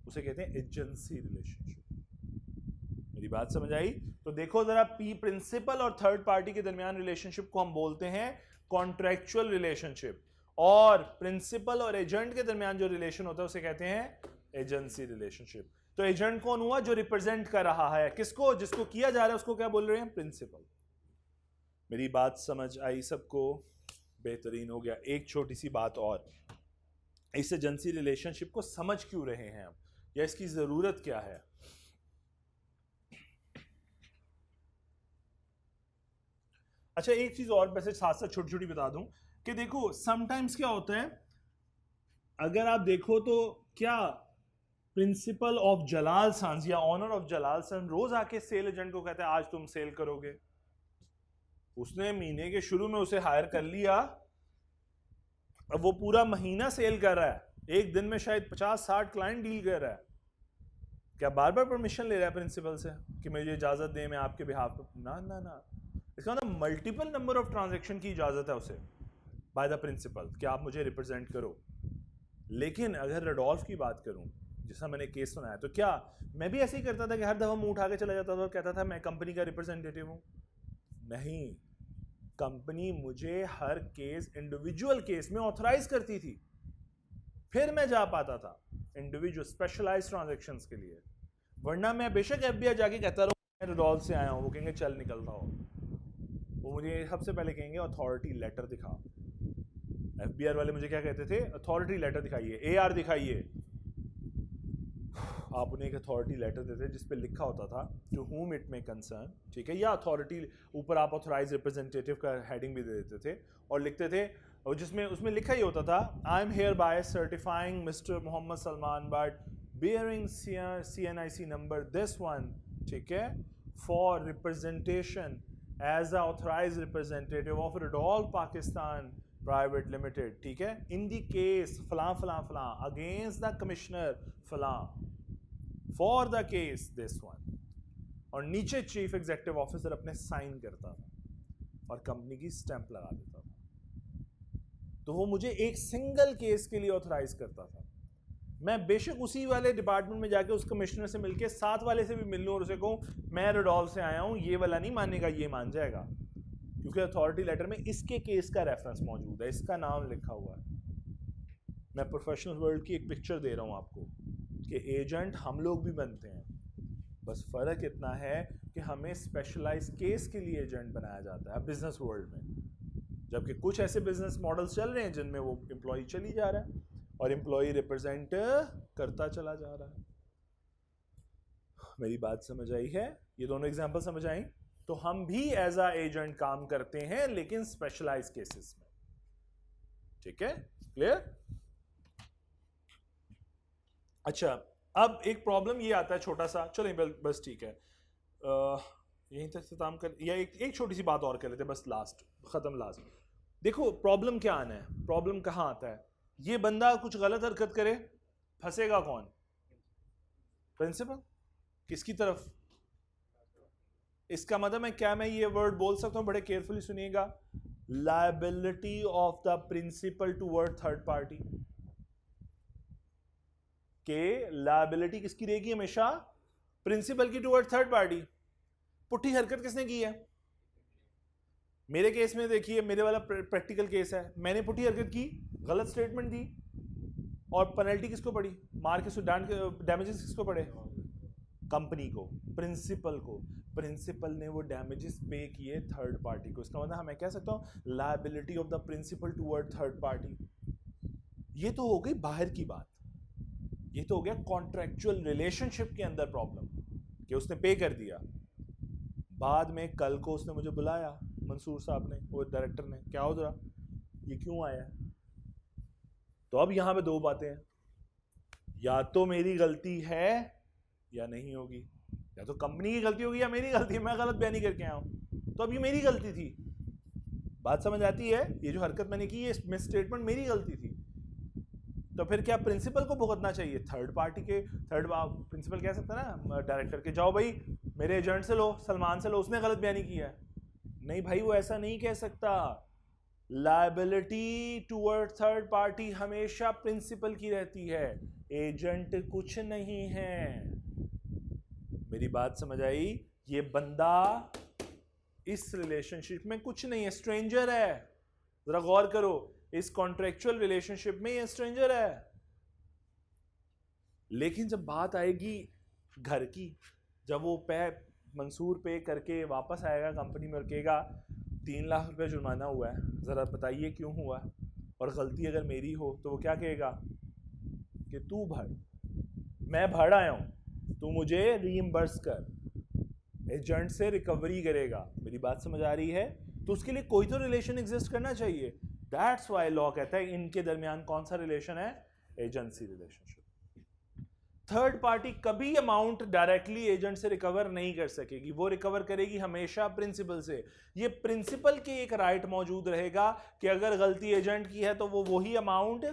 S1: उसे कहते हैं एजेंसी रिलेशनशिप। मेरी बात समझ आई? तो देखो जरा, पी प्रिंसिपल और थर्ड पार्टी के दरमियान रिलेशनशिप को हम बोलते हैं कॉन्ट्रैक्चुअल रिलेशनशिप, और प्रिंसिपल और एजेंट के दरमियान जो रिलेशन होता है उसे कहते हैं एजेंसी रिलेशनशिप। तो एजेंट कौन हुआ? जो रिप्रेजेंट कर रहा है किसको? जिसको किया जा रहा है उसको क्या बोल रहे हैं? प्रिंसिपल। मेरी बात समझ आई सबको? बेहतरीन हो गया। एक छोटी सी बात और, इस एजेंसी रिलेशनशिप को समझ क्यों रहे हैं हम? या इसकी ज़रूरत क्या है? अच्छा, एक चीज़ और वैसे साथ साथ छोटी छोटी बता दूं कि देखो समटाइम्स क्या होता है, अगर आप देखो तो क्या प्रिंसिपल ऑफ जलाल सन्स या ऑनर ऑफ जलाल सन रोज आके सेल एजेंट को कहते हैं आज तुम सेल करोगे? उसने महीने के शुरू में उसे हायर कर लिया, अब वो पूरा महीना सेल कर रहा है, एक दिन में शायद 50-60 क्लाइंट डील कर रहा है, क्या बार बार परमिशन ले रहा है प्रिंसिपल से कि मुझे इजाजत दे मैं आपके बिहाफ पे? ना ना ना, इसका मतलब मल्टीपल नंबर ऑफ ट्रांजैक्शन की इजाजत है उसे बाय द प्रिंसिपल कि आप मुझे रिप्रेजेंट करो। लेकिन अगर रेडोल्फ की बात करूं, जैसा मैंने केस सुनाया, तो क्या मैं भी ऐसे ही करता था कि हर दफा मुंह उठा के चला जाता था और कहता था मैं कंपनी का रिप्रेजेंटेटिव हूं? नहीं, कंपनी मुझे हर केस इंडिविजुअल केस में ऑथराइज करती थी, फिर मैं जा पाता था इंडिविजुअल स्पेशलाइज्ड ट्रांजैक्शंस के लिए। वरना मैं बेशक एफबीआई जाके कहता रहूं मैं रेडोल्फ से आया हूं, वो कहेंगे चल निकलता हो, वो मुझे सबसे पहले कहेंगे अथॉरिटी लेटर दिखा। एफबीआई वाले मुझे क्या कहते थे? अथॉरिटी लेटर दिखाइए, एआर दिखाइए। आप उन्हें एक अथॉरिटी लेटर देते जिस पे लिखा होता था to whom it may concern, ठीक है, या अथॉरिटी, ऊपर आप ऑथराइज रिप्रेजेंटेटिव का हेडिंग भी दे देते थे और लिखते थे, और जिसमें उसमें लिखा ही होता था I am hereby certifying mister Mohammad Salman Butt bearing CNIC number this one, ठीक है, for representation as a authorize representative of Rudolph Pakistan private limited, ठीक है, इन दी केस फलां फलां फलां अगेंस्ट द कमिश्नर फलां for the case this one, और नीचे चीफ एग्जीक्यूटिव ऑफिसर अपने साइन करता था और कंपनी की स्टैंप लगा देता था। तो वो मुझे एक सिंगल केस के लिए ऑथराइज करता था। मैं बेशक उसी वाले डिपार्टमेंट में जाके उस कमिश्नर से मिलके साथ वाले से भी मिल लूं और उसे कहूं मैं रेडोल्फ से आया हूं, ये वाला नहीं मानेगा, ये मान जाएगा, क्योंकि अथॉरिटी लेटर में इसके केस का रेफरेंस मौजूद है, इसका नाम लिखा हुआ है। मैं प्रोफेशनल वर्ल्ड की एक पिक्चर दे रहा हूं आपको कि एजेंट हम लोग भी बनते हैं, बस फ़र्क इतना है कि हमें स्पेशलाइज केस के लिए एजेंट बनाया जाता है बिजनेस वर्ल्ड में, जबकि कुछ ऐसे बिजनेस मॉडल्स चल रहे हैं जिनमें वो एम्प्लॉय चली जा रहा है और एम्प्लॉय रिप्रेजेंट करता चला जा रहा है। मेरी बात समझ आई है? ये दोनों एग्जांपल समझ आई? तो हम भी एज अ एजेंट काम करते हैं लेकिन स्पेशलाइज केसेस में, ठीक है, क्लियर? अच्छा, अब एक प्रॉब्लम ये आता है छोटा सा, चलो बस ठीक है, यहीं तक से काम कर, या एक छोटी सी बात और कर लेते हैं बस, लास्ट खत्म लास्ट। देखो प्रॉब्लम क्या आना है, प्रॉब्लम कहाँ आता है? ये बंदा कुछ गलत हरकत करे, फंसेगा कौन? प्रिंसिपल। किसकी तरफ? इसका मतलब मैं ये वर्ड बोल सकता हूं, बड़े केयरफुली सुनिएगा, liability of the principal toward third party. के लायबिलिटी किसकी रहेगी हमेशा? प्रिंसिपल की टूवर्ड थर्ड पार्टी। पुट्ठी हरकत किसने की है? मेरे केस में देखिए, मेरे वाला प्रैक्टिकल केस है, मैंने पुट्ठी हरकत की, गलत स्टेटमेंट दी, और पेनल्टी किसको पड़ी? मार के डैमेजेस किसको पड़े? कंपनी को, प्रिंसिपल को। प्रिंसिपल ने वो डैमेजेस पे किए थर्ड पार्टी को। इसका मतलब मैं कह सकता हूं liability of the principal toward third party. ये तो हो गई बाहर की बात, ये तो हो गया कॉन्ट्रैक्चुअल रिलेशनशिप के अंदर प्रॉब्लम कि उसने पे कर दिया। बाद में कल को उसने मुझे बुलाया, मंसूर साहब ने, वो डायरेक्टर ने, क्या हो रहा, ये क्यों आया? तो अब यहां पे दो बातें हैं, या तो मेरी गलती है या नहीं होगी, या तो कंपनी की गलती होगी या मेरी गलती है, मैं गलत बयानी करके आया हूं, तो अब ये मेरी गलती थी। बात समझ आती है? ये जो हरकत मैंने की, ये मिस स्टेटमेंट मेरी गलती थी, तो फिर क्या प्रिंसिपल को भुगतना चाहिए? थर्ड पार्टी के, प्रिंसिपल कह सकता है ना डायरेक्टर के, जाओ भाई मेरे एजेंट से लो, सलमान से लो, उसने गलत बयानी की है। नहीं भाई, वो ऐसा नहीं कह सकता। लायबिलिटी टूवर्ड थर्ड पार्टी हमेशा प्रिंसिपल की रहती है, एजेंट कुछ नहीं है। मेरी बात समझ आई? ये बंदा इस रिलेशनशिप में कुछ नहीं है, स्ट्रेंजर है। जरा गौर करो, इस कॉन्ट्रेक्चुअल रिलेशनशिप में ये स्ट्रेंजर है। लेकिन जब बात आएगी घर की, जब वो मंसूर पे करके वापस आएगा कंपनी में और कहेगा 3 लाख रुपए जुर्माना हुआ है, ज़रा बताइए क्यों हुआ, और गलती अगर मेरी हो तो वो क्या कहेगा कि तू भर, मैं भर आया हूं, तू मुझे रीइंबर्स कर, एजेंट से रिकवरी करेगा। मेरी बात समझ आ रही है? तो उसके लिए कोई तो रिलेशन एग्जिस्ट करना चाहिए। दैट्स व्हाई लॉ कहता है इनके दरमियान कौन सा रिलेशन है? Agency relationship. थर्ड पार्टी कभी अमाउंट डायरेक्टली एजेंट से रिकवर नहीं कर सकेगी, वो रिकवर करेगी हमेशा प्रिंसिपल से। ये प्रिंसिपल के एक राइट मौजूद रहेगा कि अगर गलती एजेंट की है तो वो वही अमाउंट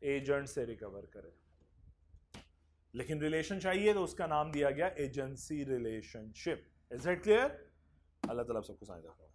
S1: एजेंट से रिकवर करे। लेकिन रिलेशन चाहिए तो उसका नाम दिया गया agency relationship. Is it clear? अल्लाह ताला सबको समझ रखा।